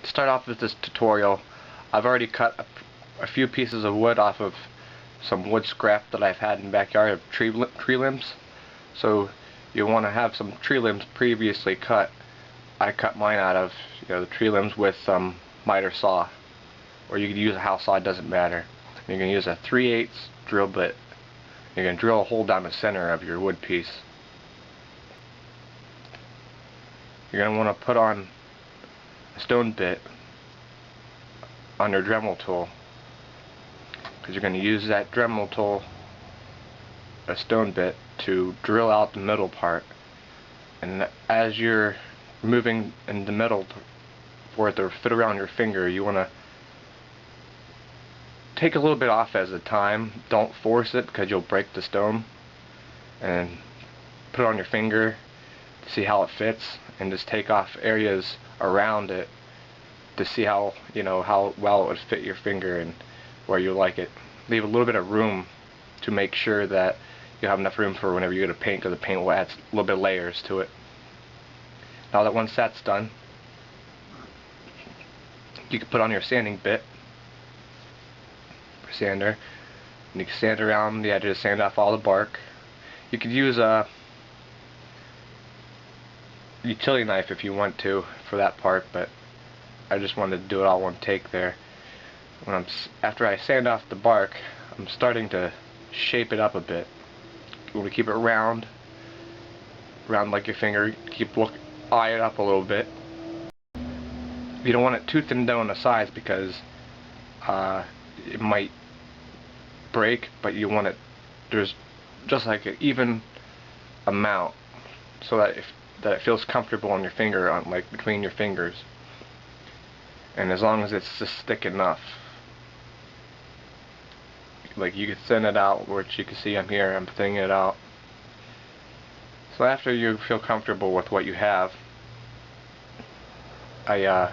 To start off with this tutorial, I've already cut a few pieces of wood off of some wood scrap that I've had in the backyard of tree limbs. So you want to have some tree limbs previously cut. I cut mine out of the tree limbs with some miter saw, or you could use a house saw, it doesn't matter. You're going to use a 3/8 drill bit. You're going to drill a hole down the center of your wood piece. You're going to want to put on a stone bit on your Dremel tool, because you're going to use that Dremel tool, a stone bit, to drill out the middle part. And as you're moving in the middle for it to fit around your finger, you want to take a little bit off as a time. Don't force it because you'll break the stone. And put it on your finger to see how it fits, and just take off areas around it to see how how well it would fit your finger and where you like it. Leave a little bit of room to make sure that you have enough room for whenever you go to paint, because the paint will add a little bit of layers to it. Now that once that's done, you can put on your sanding bit, sander, and you can sand around the edges, sand off all the bark. You could use a utility knife if you want to for that part, but I just wanted to do it all one take there. After I sand off the bark, I'm starting to shape it up a bit. You want to keep it round like your finger. Eye it up a little bit. You don't want it too thin down on the sides, because it might break, but you want it there's just like an even amount, so that it feels comfortable on your finger, like between your fingers. And as long as it's just thick enough, like you can thin it out, which you can see I'm thinning it out. So after you feel comfortable with what you have, I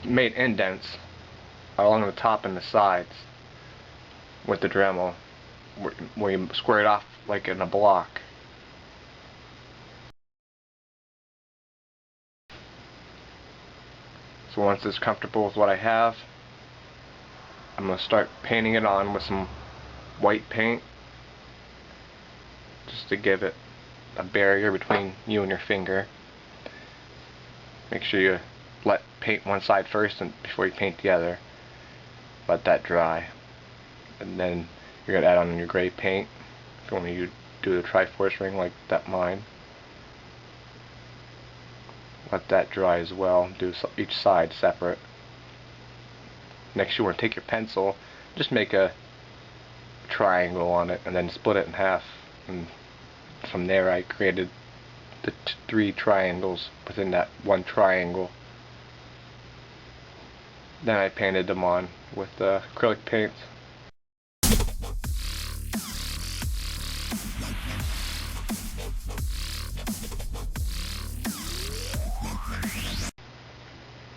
made indents along the top and the sides with the Dremel, where you square it off like in a block. So once it's comfortable with what I have, I'm going to start painting it on with some white paint, just to give it a barrier between you and your finger. Make sure you let paint one side first and before you paint the other. Let that dry, and then you're going to add on your gray paint if you want to do the Triforce ring like that mine. Let that dry as well. Do each side separate. Next, you want to take your pencil, just make a triangle on it, and then split it in half. And from there, I created the 3 triangles within that one triangle. Then I painted them on with acrylic paint.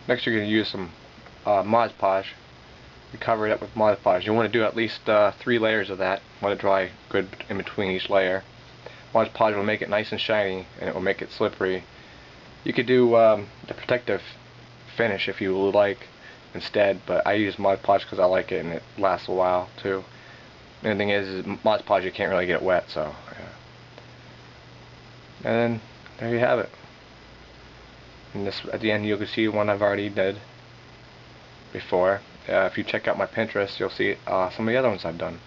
Next, you're going to use some Podge. You cover it up with Podge. You want to do at least 3 layers of that. Let it dry good in between each layer. Podge will make it nice and shiny, and it will make it slippery. You could do the protective finish if you would like instead, but I use Podge because I like it and it lasts a while too. And the thing is Podge, you can't really get it wet, so yeah. And then there you have it. And this, at the end, you can see one I've already did before. If you check out my Pinterest, you'll see some of the other ones I've done.